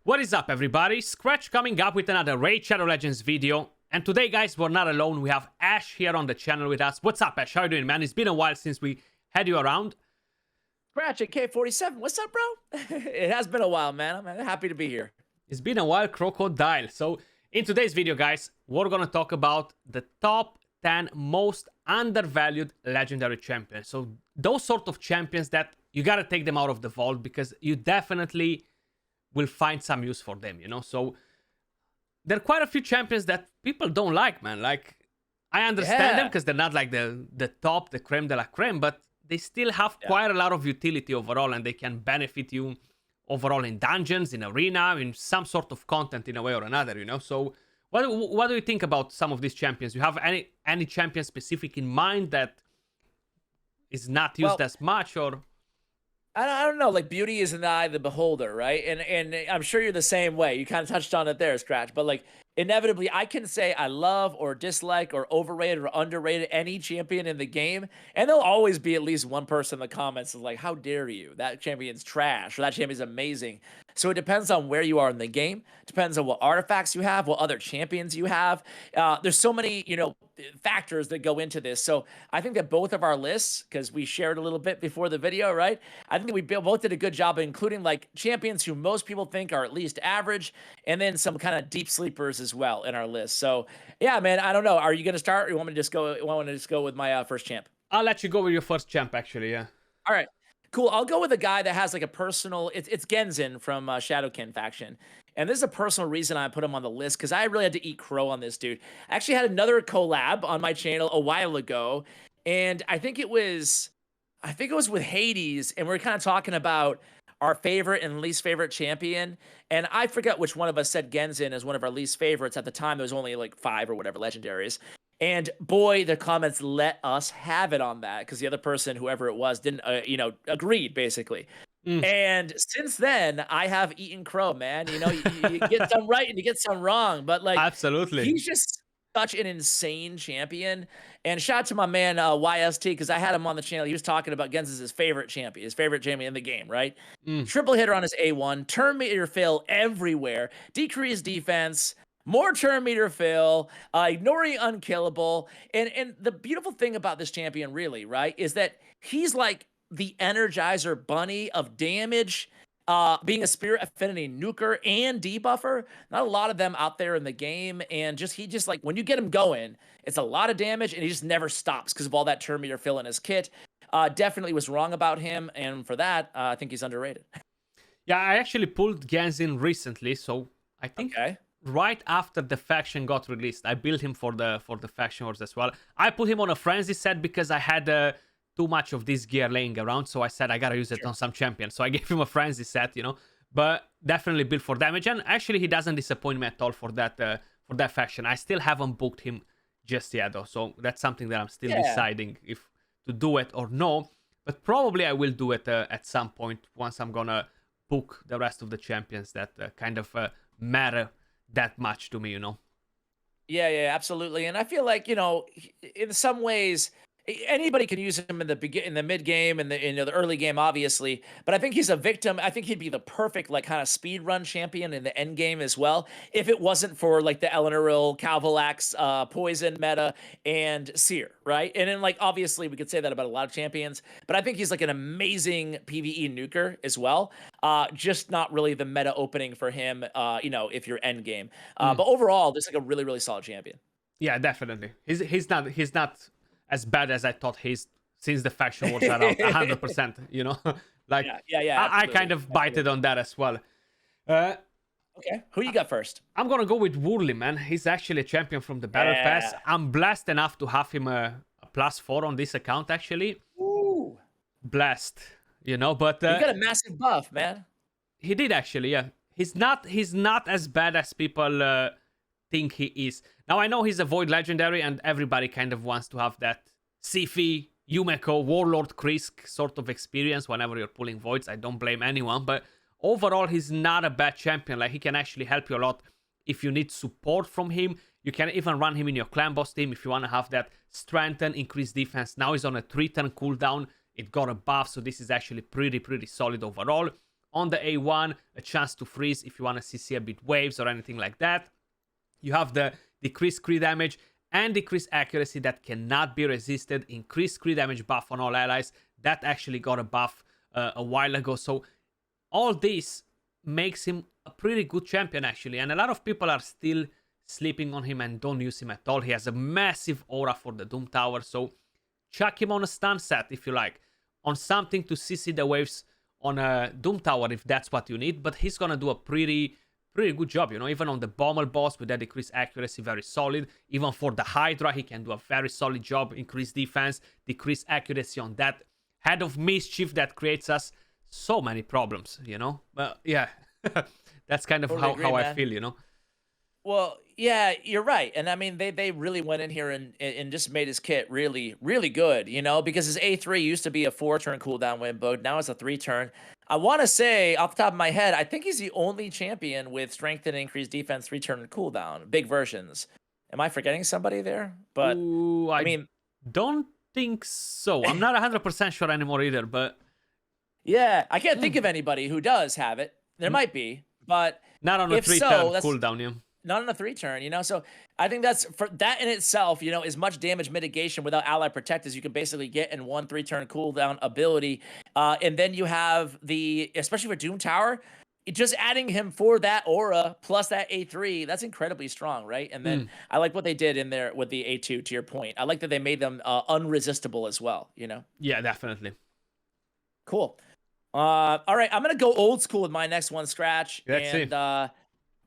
What is up, everybody? Skratch coming up with another Raid Shadow Legends video. And today, guys, we're not alone. We have Ash here on the channel with us. What's up, Ash? How you doing, man? It's been a while since we had you around. Skratch at K47. What's up, bro? It has been a while, man. I'm happy to be here. It's been a while, Crocodile. So, in today's video, guys, we're going to talk about the top 10 most undervalued legendary champions. So, those sort of champions that you got to take them out of the vault because you definitely will find some use for them, you know? So, there are quite a few champions that people don't like, man. Like, I understand them because they're not like the top, the creme de la creme, but they still have quite a lot of utility overall, and they can benefit you overall in dungeons, in arena, in some sort of content in a way or another, you know? So, what do you think about some of these champions? You have any champion specific in mind that is not used as much, or? I don't know, like beauty is in the eye of the beholder, right? And I'm sure you're the same way. You kind of touched on it there, Skratch. But like inevitably, I can say I love or dislike or overrated or underrated any champion in the game, and there'll always be at least one person in the comments that's like, "How dare you? That champion's trash," or "That champion's amazing." So it depends on where you are in the game. Depends on what artifacts you have, what other champions you have. There's so many, factors that go into this. So I think that both of our lists, because we shared a little bit before the video, right? I think that we both did a good job of including like champions who most people think are at least average, and then some kind of deep sleepers as well in our list. So yeah, man, I don't know. Are you gonna start, or you want me to just go with my first champ? I'll let you go with your first champ, actually. Yeah. All right. Cool. I'll go with a guy that has like a personal. It's Genzin from Shadowkin faction, and this is a personal reason I put him on the list because I really had to eat crow on this dude. I actually had another collab on my channel a while ago, and I think it was with Hades, and we are kind of talking about our favorite and least favorite champion, and I forget which one of us said Genzin as one of our least favorites at the time. There was only like 5 or whatever legendaries. And boy, the comments let us have it on that because the other person, whoever it was, didn't, agreed basically. And since then, I have eaten crow, man. You get some right and you get some wrong, but like, Absolutely, he's just such an insane champion. And shout out to my man YST because I had him on the channel. He was talking about Genzin's favorite champion in the game, right? Triple hitter on his A1, turn meter fill everywhere, decrease defense. More turn meter fill, ignoring unkillable. And the beautiful thing about this champion, really, right, is that he's like the Energizer Bunny of damage, being a Spirit Affinity nuker and debuffer. Not a lot of them out there in the game. And he just like, when you get him going, it's a lot of damage, and he just never stops because of all that turn meter fill in his kit. Definitely was wrong about him. And for that, I think he's underrated. Yeah, I actually pulled Genzin recently, so I think... Okay. Right after the faction got released, I built him for the faction wars as well. I put him on a frenzy set because I had too much of this gear laying around, so I said I gotta use it on some champion. So I gave him a frenzy set, but definitely built for damage. And actually, he doesn't disappoint me at all for that faction. I still haven't booked him just yet, though, so that's something that I'm still deciding if to do it or no. But probably I will do it at some point once I'm gonna book the rest of the champions that kind of matter that much to me, Yeah, absolutely. And I feel like, in some ways, anybody can use him in the mid game and the early game, obviously. But I think he's a victim. I think he'd be the perfect like kind of speed run champion in the end game as well, if it wasn't for like the Netheril, Calvalax, poison meta, and Seer, right? And then like obviously we could say that about a lot of champions, but I think he's like an amazing PvE nuker as well. Just not really the meta opening for him, if you're end game. But overall, this is like a really, really solid champion. Yeah, definitely. He's not as bad as I thought since the faction wars are out, 100%, like yeah, I kind of bited on that as well. Okay, who you got first? I'm gonna go with Wurley, man. He's actually a champion from the battle pass. I'm blessed enough to have him a +4 on this account, actually. Ooh, blessed, but you got a massive buff, man. He did actually, yeah. He's not as bad as people think he is. Now, I know he's a Void Legendary, and everybody kind of wants to have that Sifi, Yumeko, Warlord Krisk sort of experience whenever you're pulling Voids. I don't blame anyone, but overall, he's not a bad champion. Like, he can actually help you a lot if you need support from him. You can even run him in your clan boss team if you want to have that strengthen, increase defense. Now he's on a 3-turn cooldown. It got a buff, so this is actually pretty solid overall. on the A1, a chance to freeze if you want to CC a bit waves or anything like that. You have the decreased crit damage and decreased accuracy that cannot be resisted, increased crit damage buff on all allies. That actually got a buff a while ago. So all this makes him a pretty good champion actually. And a lot of people are still sleeping on him and don't use him at all. He has a massive aura for the Doom Tower. So chuck him on a stun set if you like. On something to CC the waves on a Doom Tower if that's what you need. But he's gonna do a pretty good job, you know, even on the Bommel boss with that decreased accuracy, very solid. Even for the Hydra, he can do a very solid job, increased defense, decreased accuracy on that Head of Mischief that creates us so many problems, you know? But yeah, that's kind of Totally how agree, I feel, you know? Well, yeah, you're right. And I mean, they really went in here and just made his kit really, really good, you know, because his A3 used to be a 4-turn cooldown win mode. Now it's a 3-turn. I want to say, off the top of my head, I think he's the only champion with strength and increased defense 3-turn cooldown, big versions. Am I forgetting somebody there? But Ooh, I mean, don't think so. I'm not 100% sure anymore either, but yeah, I can't think of anybody who does have it. There might be, but not on a if 3-turn so, that's cooldown, yeah. not on a 3-turn, you know? So I think that's for that in itself, you know, as much damage mitigation without ally protect as you can basically get in one 3-turn cooldown ability. And then you have the, especially for Doom Tower, just adding him for that aura plus that A3, that's incredibly strong, right? And then I like what they did in there with the A2, to your point. I like that they made them unresistible as well, you know? Yeah, definitely. Cool. All right, I'm gonna go old school with my next one, Skratch. Let's see.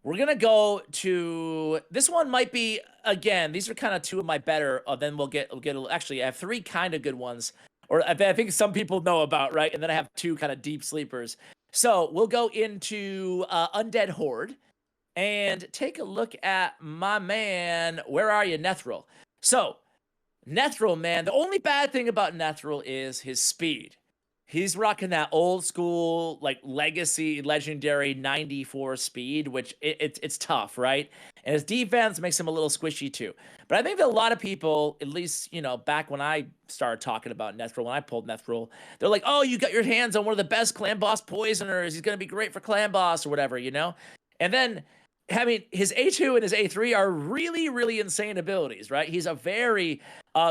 We're gonna go to this one. Might be again. These are kind of two of my better. Then we'll get. Actually, I have three kind of good ones, or I think some people know about, right? And then I have two kind of deep sleepers. So we'll go into Undead Horde and take a look at my man. Where are you, Netheril? So Netheril, man. The only bad thing about Netheril is his speed. He's rocking that old school, like legacy, legendary 94 speed, which it's tough, right? And his defense makes him a little squishy too. But I think that a lot of people, at least, you know, back when I started talking about Netheril, when I pulled Netheril, they're like, oh, you got your hands on one of the best clan boss poisoners. He's going to be great for clan boss or whatever, you know? And then, I mean, his A2 and his A3 are really, really insane abilities, right? He's a very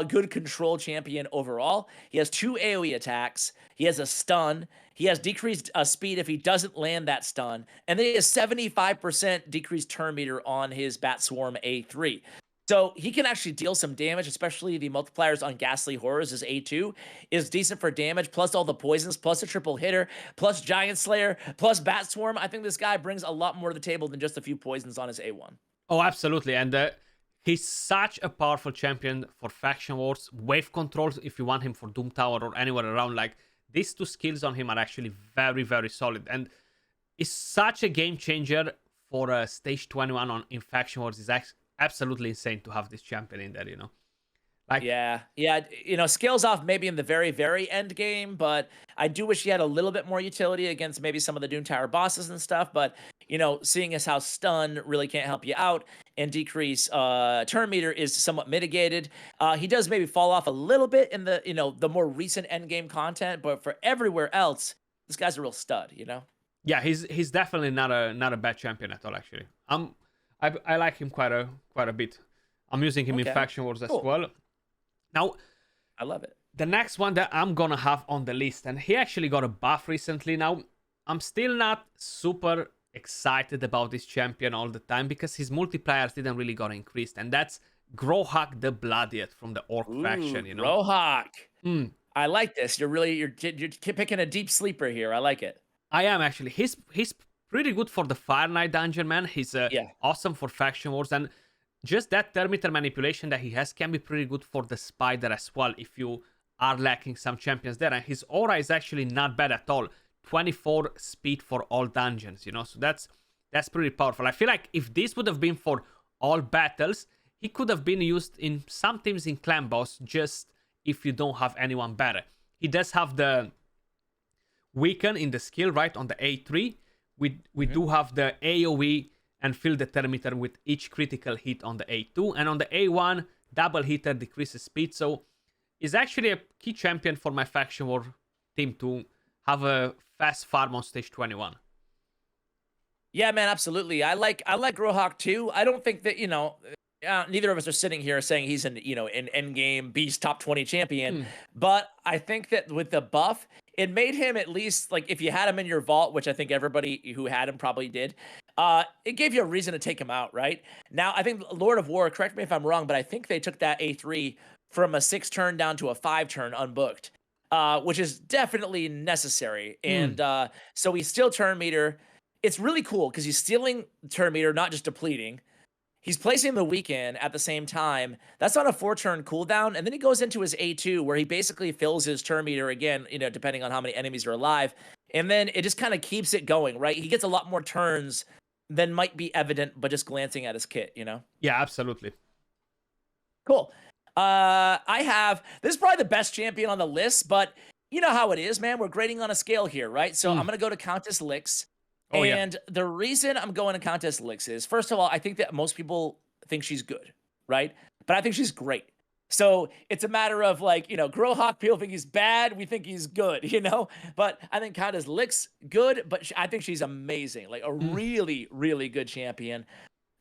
good control champion overall. He has 2 AoE attacks. He has a stun. He has decreased speed if he doesn't land that stun. And then he has 75% decreased turn meter on his Bat Swarm A3. So he can actually deal some damage, especially the multipliers on Ghastly Horrors. His A2 is decent for damage, plus all the poisons, plus a triple hitter, plus Giant Slayer, plus Bat Swarm. I think this guy brings a lot more to the table than just a few poisons on his A1. Oh, absolutely. And he's such a powerful champion for faction wars, wave controls if you want him for Doom Tower or anywhere around. Like, these two skills on him are actually very, very solid. And it's such a game changer for stage 21 in faction wars. It's absolutely insane to have this champion in there, you know? Like, yeah, you know, scales off maybe in the very, very end game, but I do wish he had a little bit more utility against maybe some of the Doom Tower bosses and stuff. But, you know, seeing as how stun really can't help you out and decrease turn meter is somewhat mitigated. He does maybe fall off a little bit in the, you know, the more recent end game content, but for everywhere else, this guy's a real stud, you know? Yeah, he's definitely not a bad champion at all, actually. I like him quite a bit. I'm using him in faction wars as well. Now, I love it. The next one that I'm gonna have on the list, and he actually got a buff recently. Now, I'm still not super excited about this champion all the time because his multipliers didn't really got increased, and that's Grohak the Bloodied from the Orc faction. You know, Grohak. I like this. You're picking a deep sleeper here. I like it. I am actually. He's pretty good for the Fire Knight dungeon, man. He's awesome for faction wars, and just that thermometer manipulation that he has can be pretty good for the Spider as well if you are lacking some champions there. And his aura is actually not bad at all. 24 speed for all dungeons, you know, so that's pretty powerful. I feel like if this would have been for all battles, he could have been used in some teams in clan boss, just if you don't have anyone better. He does have the weaken in the skill, right, on the A3. We do have the AoE and fill the thermometer with each critical hit on the A2. And on the A1, double hitter decreases speed. So he's actually a key champion for my faction war team to have a fast farm on stage 21. Yeah, man, absolutely. I like Grohawk too. I don't think that neither of us are sitting here saying he's an end game beast top 20 champion, but I think that with the buff, it made him at least like if you had him in your vault, which I think everybody who had him probably did. It gave you a reason to take him out, right? Now, I think Lord of War, correct me if I'm wrong, but I think they took that A3 from a 6-turn down to a 5-turn unbooked, which is definitely necessary. And so he's still turn meter. It's really cool because he's stealing turn meter, not just depleting. He's placing the weekend at the same time. That's on a 4-turn cooldown. And then he goes into his A2 where he basically fills his turn meter again, depending on how many enemies are alive. And then it just kind of keeps it going, right? He gets a lot more turns than might be evident, but just glancing at his kit, Yeah, absolutely. Cool. This is probably the best champion on the list, but you know how it is, man. We're grading on a scale here, right? So I'm going to go to Countess Licks. And the reason I'm going to Countess Licks is, first of all, I think that most people think she's good, right? But I think she's great. So it's a matter of like, Grohawk, people think he's bad. We think he's good, But I think Countess Licks good, but I think she's amazing. Like a really, really good champion.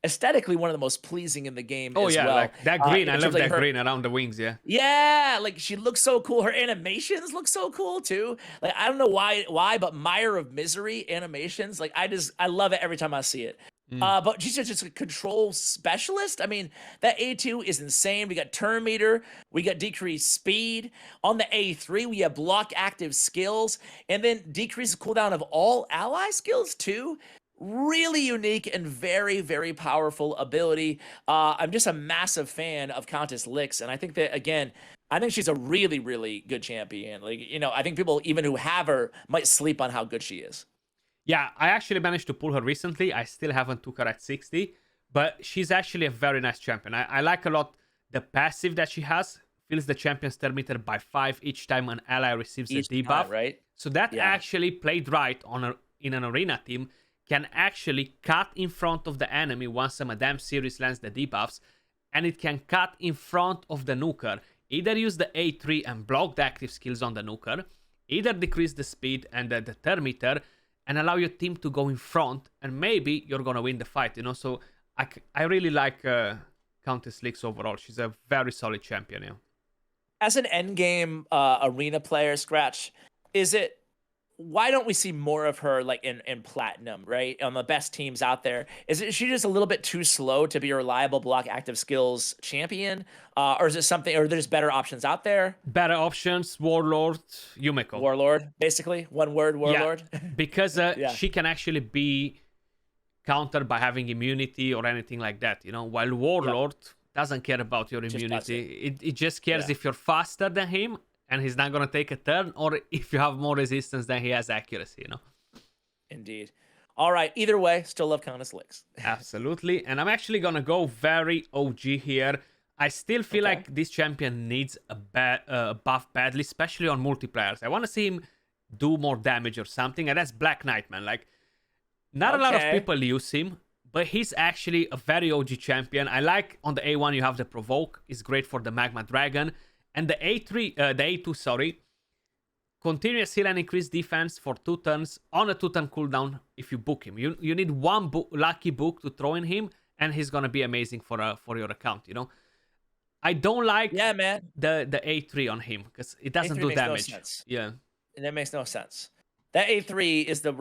Aesthetically, one of the most pleasing in the game as well. Like that green. I love that green around the wings, yeah. Yeah, like she looks so cool. Her animations look so cool too. Like I don't know why, but Mire of Misery animations, like I love it every time I see it. But she's just a control specialist. I mean, that A2 is insane. We got turn meter, we got decreased speed. On the A3, we have block active skills, and then decrease cooldown of all ally skills too. Really unique and very, very powerful ability. I'm just a massive fan of Countess Licks, and I think that, again, I think she's a really, really good champion. Like, I think people even who have her might sleep on how good she is. Yeah, I actually managed to pull her recently. I still haven't took her at 60, but she's actually a very nice champion. I like a lot the passive that she has. Fills the champion's turn meter by 5 each time an ally receives a debuff. Right? So that actually played right in an arena team. Can actually cut in front of the enemy once a Madame series lands the debuffs, and it can cut in front of the nuker. Either use the A3 and block the active skills on the nuker, either decrease the speed and the turn meter, and allow your team to go in front, and maybe you're gonna win the fight, So I really like Countess Licks overall. She's a very solid champion, As an endgame arena player, Skratch, why don't we see more of her like in platinum, right? On the best teams out there. Is she just a little bit too slow to be a reliable block active skills champion? Or is it something, or there's better options out there? Better options, Warlord, Yumeko. Warlord, basically. One word, Warlord. Yeah, because she can actually be countered by having immunity or anything like that, While Warlord doesn't care about your immunity. It just cares if you're faster than him and he's not going to take a turn, or if you have more resistance than he has accuracy, Indeed. All right. Either way, still love Countess Licks. Absolutely. And I'm actually going to go very OG here. I still feel like this champion needs a buff badly, especially on multiplayers. I want to see him do more damage or something, and that's Black Knight, man. Like, not a lot of people use him, but he's actually a very OG champion. I like on the A1 you have the Provoke. It's great for the Magma Dragon. And the A2, continuous heal and increase defense for 2 turns on a 2-turn cooldown if you book him. You need one lucky book to throw in him, and he's gonna be amazing for your account. I don't like the A3 on him because it doesn't do damage. No sense. Yeah, that makes no sense. That A3 is the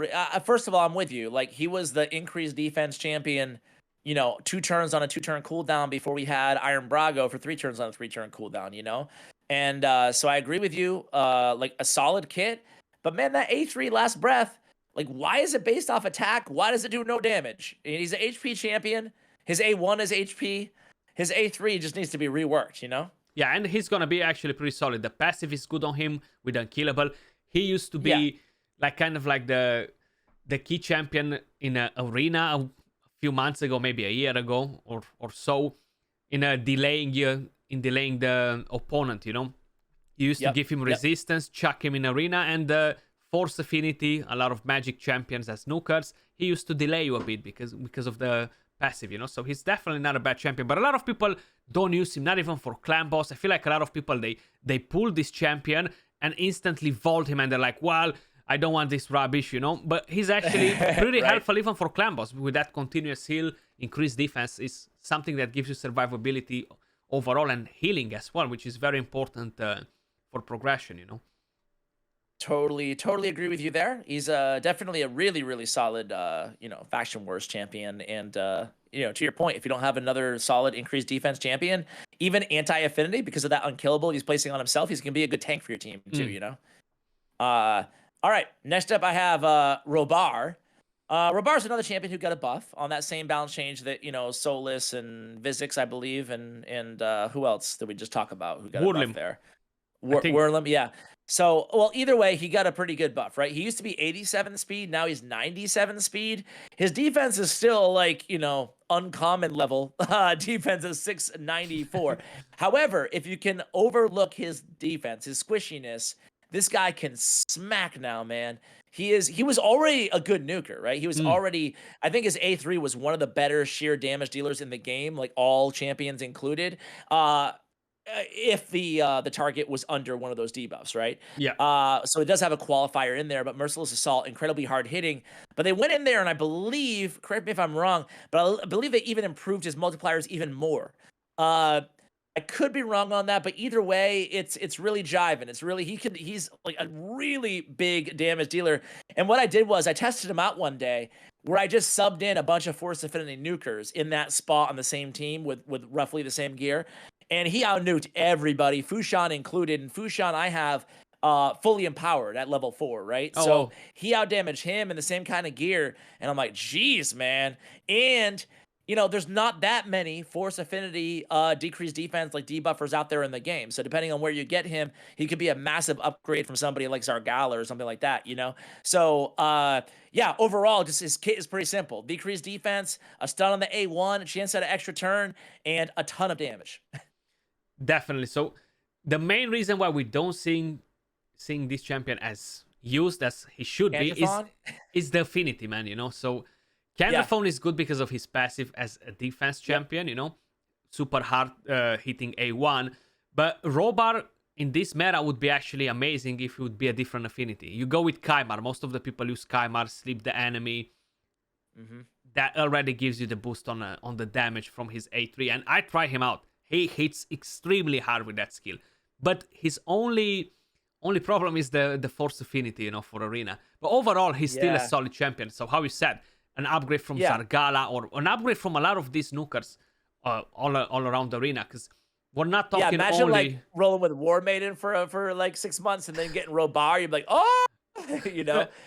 first of all, I'm with you. Like he was the increased defense champion. 2 turns on a 2-turn cooldown before we had Iron Brago for 3 turns on a 3-turn cooldown, And so I agree with you, like a solid kit. But man, that A3 last breath, like why is it based off attack? Why does it do no damage? He's an HP champion. His A1 is HP. His A3 just needs to be reworked, Yeah, and he's going to be actually pretty solid. The passive is good on him with Unkillable. He used to be like kind of like the key champion in an arena few months ago, maybe a year ago or so, in delaying the opponent. You used to give him resistance, chuck him in arena, and force affinity. A lot of magic champions as nukers. He used to delay you a bit because of the passive. So he's definitely not a bad champion. But a lot of people don't use him, not even for clan boss. I feel like a lot of people they pull this champion and instantly vault him, and they're like, well, I don't want this rubbish, you know. But he's actually pretty Right. helpful even for clan boss. With that continuous heal, increased defense is something that gives you survivability overall and healing as well, which is very important for progression, you know. Totally agree with you there. He's definitely a really solid faction wars champion. And to your point, if you don't have another solid increased defense champion, even anti-affinity, because of that unkillable he's placing on himself, he's gonna be a good tank for your team too, you know. All right, next up I have Robar. Robar's another champion who got a buff on that same balance change that, Solus and Vizix, I believe, and who else did we just talk about who got a buff there? Wurlim, yeah. So, well, either way, he got a pretty good buff, right? He used to be 87 speed, now he's 97 speed. His defense is still like, uncommon level. Defense is 694. However, if you can overlook his defense, his squishiness, this guy can smack now, man. He was already a good nuker, right? He was already, I think his A3 was one of the better sheer damage dealers in the game, like all champions included. If the target was under one of those debuffs, right? Yeah. So it does have a qualifier in there, but Merciless Assault, incredibly hard hitting. But they went in there, and I believe, correct me if I'm wrong, but I believe they even improved his multipliers even more. I could be wrong on that, but either way, it's really jiving. It's really he's like a really big damage dealer. And what I did was I tested him out one day where I just subbed in a bunch of Force Affinity nukers in that spot on the same team with roughly the same gear. And he out-nuked everybody, Fushan included. And Fushan I have fully empowered at level 4, right? Oh, so wow. he out-damaged him in the same kind of gear. And I'm like, geez, man. And, there's not that many Force Affinity decreased defense like debuffers out there in the game. So depending on where you get him, he could be a massive upgrade from somebody like Zargala or something like that, So, yeah, overall, just his kit is pretty simple. Decreased defense, a stun on the A1, a chance at an extra turn, and a ton of damage. Definitely. So the main reason why we don't seeing this champion as used as he should be is the affinity, man, So Candraphone is good because of his passive as a defense champion, super hard hitting A1. But Robar in this meta would be actually amazing if it would be a different affinity. You go with Kymar. Most of the people use Kymar, sleep the enemy. That already gives you the boost on the damage from his A3. And I try him out. He hits extremely hard with that skill. But his only problem is the Force Affinity, for Arena. But overall, he's still a solid champion. So how you said, an upgrade from Zargala or an upgrade from a lot of these nukers all around the Arena. Because we're not talking imagine only... like rolling with War Maiden for like 6 months and then getting Robar. You'd be like, oh!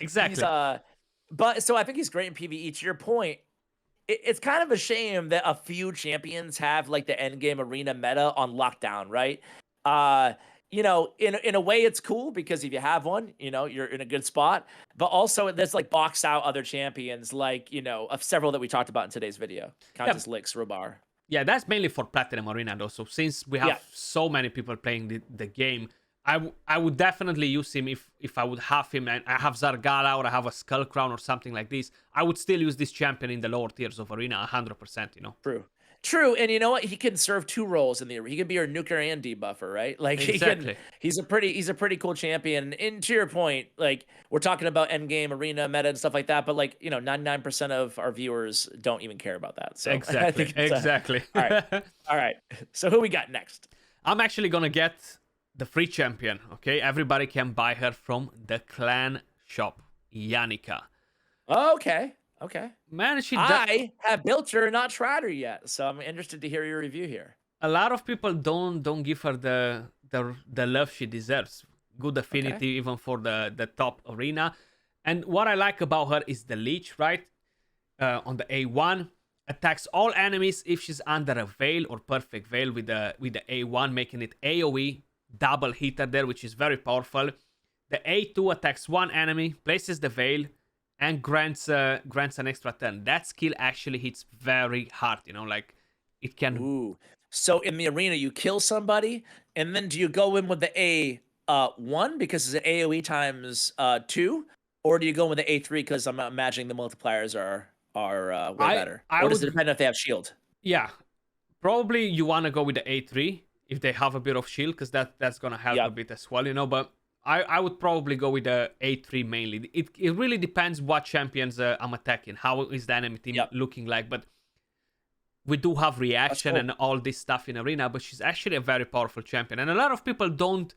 Exactly. But so I think he's great in PvE. To your point, it's kind of a shame that a few champions have like the endgame arena meta on lockdown, right? In a way it's cool because if you have one, you're in a good spot. But also there's like box out other champions, like, of several that we talked about in today's video. Countess Licks, Robar. Yeah, that's mainly for Platinum Arena though. So since we have so many people playing the game, I would definitely use him if I would have him and I have Zargala or I have a Skull Crown or something like this. I would still use this champion in the lower tiers of Arena 100%, True, and you know what? He can serve two roles in the arena. He can be your nuker and debuffer, right? Like exactly. He's a pretty cool champion. And to your point, like we're talking about endgame arena meta and stuff like that, but like 99% of our viewers don't even care about that. So exactly. All right. So who we got next? I'm actually gonna get the free champion. Okay, everybody can buy her from the clan shop, Janika. Okay. Man, I have built her and not tried her yet, so I'm interested to hear your review here. A lot of people don't give her the love she deserves. Good affinity even for the top arena. And what I like about her is the leech, right? On the A1, attacks all enemies if she's under a veil or perfect veil with the A1, making it AoE double hitter there, which is very powerful. The A2 attacks one enemy, places the veil, and grants an extra turn. That skill actually hits very hard, like it can... Ooh. So in the arena, you kill somebody, and then do you go in with the A1 because it's an AoE times 2? Or do you go in with the A3 because I'm imagining the multipliers are way better? Or does it depend if they have shield? Yeah. Probably you want to go with the A3 if they have a bit of shield, because that's going to help a bit as well, But I would probably go with the A3 mainly. It really depends what champions I'm attacking. How is the enemy team Yep. looking like? But we do have reaction cool. and all this stuff in arena. But she's actually a very powerful champion, and a lot of people don't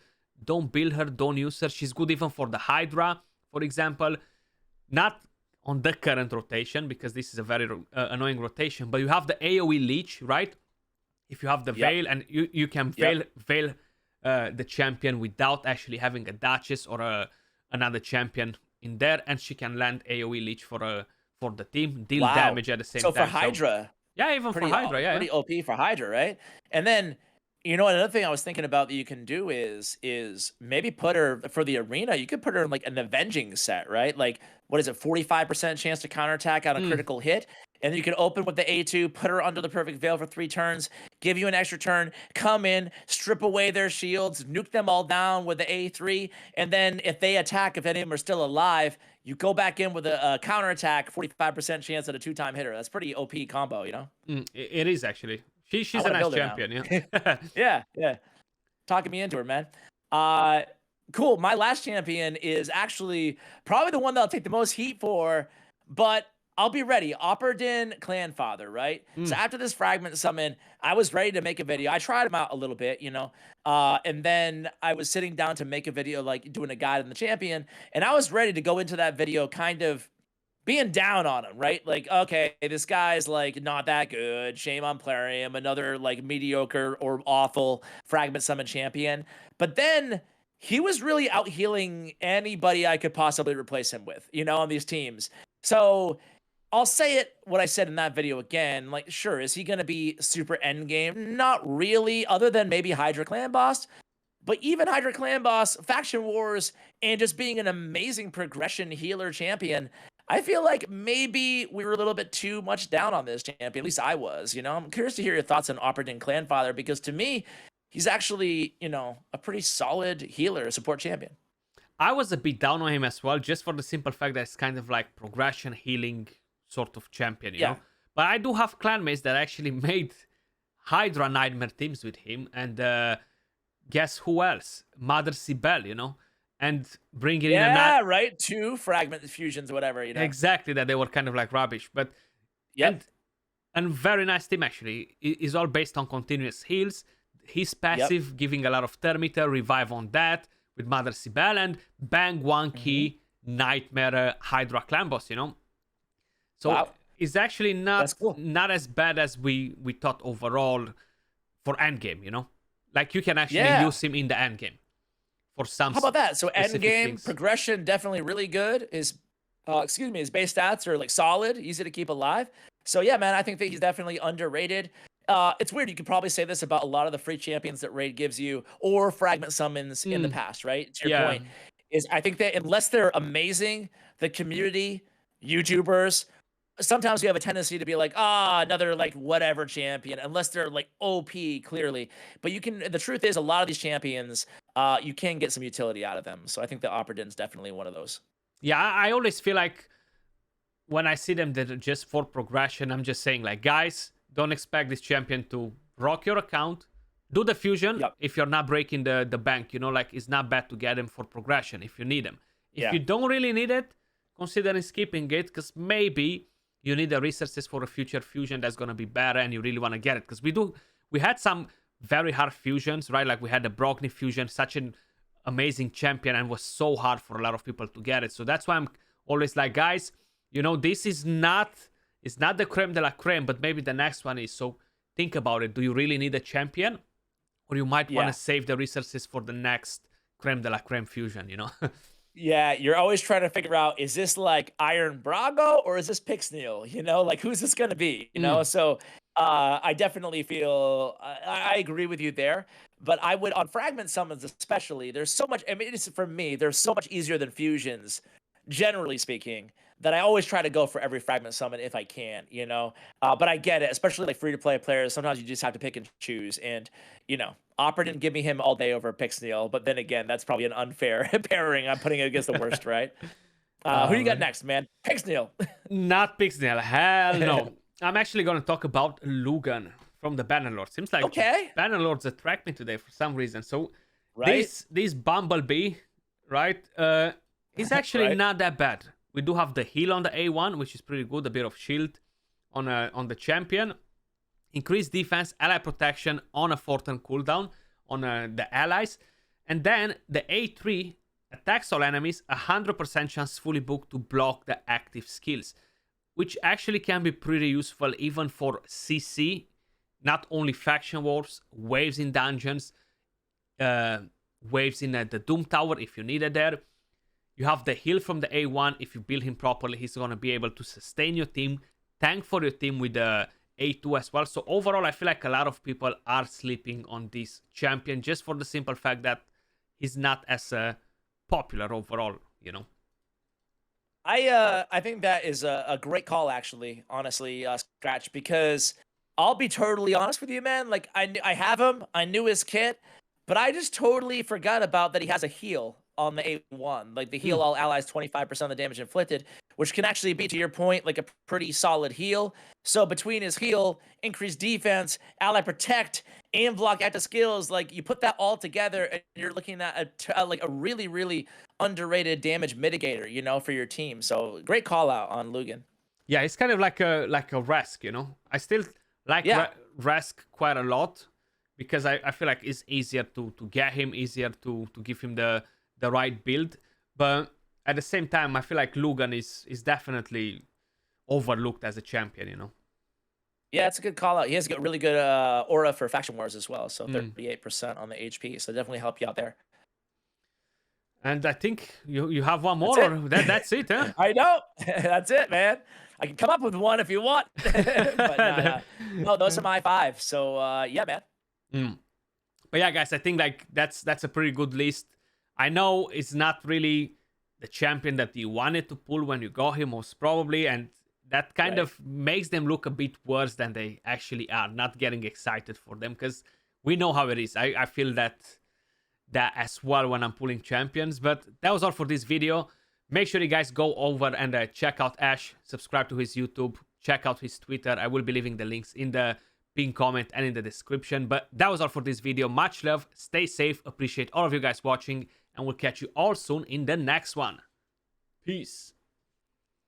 build her, don't use her. She's good even for the Hydra, for example. Not on the current rotation because this is a very annoying rotation. But you have the AoE leech, right? If you have the veil and you can veil the champion without actually having a Duchess or another champion in there, and she can land AoE leech for the team, deal damage at the same time. So for Hydra, yeah, even for Hydra, pretty OP for Hydra, right? And then another thing I was thinking about that you can do is maybe put her for the arena. You could put her in like an avenging set, right? Like what is it, 45% chance to counterattack on a critical hit? And you can open with the A2, put her under the perfect veil for 3 turns, give you an extra turn, come in, strip away their shields, nuke them all down with the A3, and then if they attack, if any of them are still alive, you go back in with a counterattack, 45% chance at a 2-time hitter. That's pretty OP combo, It is actually. She's a nice champion, yeah. yeah. Talking me into her, man. Cool. My last champion is actually probably the one that I'll take the most heat for, but I'll be ready. Opperdin Clanfather, right? So after this fragment summon, I was ready to make a video. I tried him out a little bit, and then I was sitting down to make a video, like doing a guide on the champion, and I was ready to go into that video kind of being down on him, right? Like, okay, this guy's like not that good. Shame on Plarium, another like mediocre or awful fragment summon champion. But then he was really out healing anybody I could possibly replace him with, on these teams. So I'll say it what I said in that video again. Like, sure, is he going to be super endgame? Not really, other than maybe Hydra Clan Boss. But even Hydra Clan Boss, Faction Wars, and just being an amazing progression healer champion, I feel like maybe we were a little bit too much down on this champion. At least I was, I'm curious to hear your thoughts on Opperdin Clanfather, because to me, he's actually, a pretty solid healer, support champion. I was a bit down on him as well, just for the simple fact that it's kind of like progression healing sort of champion, you know? But I do have clanmates that actually made Hydra Nightmare teams with him, and guess who else? Mother Sibel, and bringing in right, 2 fragment fusions, whatever, Exactly, that they were kind of like rubbish, but and very nice team actually. It's all based on continuous heals. His passive giving a lot of Thermiter, revive on that with Mother Sibel, and bang 1 key Nightmare Hydra Clan Boss, So it's actually not as bad as we thought overall for endgame, Like you can actually use him in the endgame. For some. How about that? So endgame things. progression definitely really good. His base stats are like solid, easy to keep alive. So yeah, man, I think that he's definitely underrated. It's weird. You could probably say this about a lot of the free champions that Raid gives you, or fragment summons in the past, right? To your point, is I think that unless they're amazing, the community, YouTubers, sometimes you have a tendency to be like, another like whatever champion, unless they're like OP clearly. But the truth is, a lot of these champions, you can get some utility out of them. So I think the Opperdin's definitely one of those. Yeah, I always feel like when I see them that are just for progression, I'm just saying like, guys, don't expect this champion to rock your account. Do the fusion if you're not breaking the bank, like it's not bad to get him for progression if you need him. If you don't really need it, consider skipping it, because maybe you need the resources for a future fusion that's going to be better and you really want to get it. Because we had some very hard fusions, right? Like we had the Brogni fusion, such an amazing champion, and was so hard for a lot of people to get it. So that's why I'm always like, guys, this is not the creme de la creme, but maybe the next one is. So think about it. Do you really need a champion? Or you might want to save the resources for the next creme de la creme fusion, Yeah, you're always trying to figure out, is this like Iron Brago or is this Pixneal? Like who's this gonna be? So I definitely feel I agree with you there. But I would, on fragment summons especially, there's so much, for me, there's so much easier than fusions, generally speaking, that I always try to go for every fragment summon if I can, but I get it, especially like free-to-play players. Sometimes you just have to pick and choose, and Opera didn't give me him all day over Pixneal, but then again, that's probably an unfair pairing. I'm putting it against the worst, right? Who you got next, man? Pixneal. Not Pixneal, hell no. I'm actually going to talk about Logan from the Bannerlord. Seems like Bannerlords attract me today for some reason. So this Bumblebee right? Is actually Right. not that bad. We do have the heal on the A1, which is pretty good. A bit of shield on the champion. Increased defense, ally protection on a 4-turn cooldown on the allies. And then the A3 attacks all enemies, 100% chance fully booked to block the active skills, which actually can be pretty useful even for CC, not only faction wars, waves in dungeons, waves in the Doom Tower if you need it there. You have the heal from the A1. If you build him properly, he's going to be able to sustain your team, tank for your team with the A2 as well. So overall, I feel like a lot of people are sleeping on this champion just for the simple fact that he's not as popular overall, you know. I think that is a great call, actually, honestly, Skratch, because I'll be totally honest with you, man. Like, I have him, I knew his kit, but I just totally forgot about that he has a heal on the A1. Like, the heal all allies 25% of the damage inflicted, which can actually be, to your point, like a pretty solid heal. So between his heal, increased defense, ally protect, and block active skills, like, you put that all together, and you're looking at like a really, really underrated damage mitigator, you know, for your team. So great call out on Logan. Yeah, it's kind of like a Rask, you know. I still like Rask quite a lot because I feel like it's easier to get him, easier to give him the right build. But at the same time, I feel like Logan is definitely overlooked as a champion, you know. Yeah, it's a good call out. He has got really good aura for faction wars as well. So 38% on the HP. So definitely help you out there. And I think you have one more. That's it, huh? I know. That's it, man. I can come up with one if you want. But no, those are my 5. So yeah, man. But yeah, guys, I think like that's a pretty good list. I know it's not really the champion that you wanted to pull when you got him, most probably, and that kind of makes them look a bit worse than they actually are. Not getting excited for them because we know how it is. I feel that as well when I'm pulling champions. But that was all for this video. Make sure you guys go over and check out Ash, subscribe to his YouTube, check out his Twitter. I will be leaving the links in the pinned comment and in the description. But that was all for this video. Much love, stay safe, appreciate all of you guys watching, and we'll catch you all soon in the next one. Peace.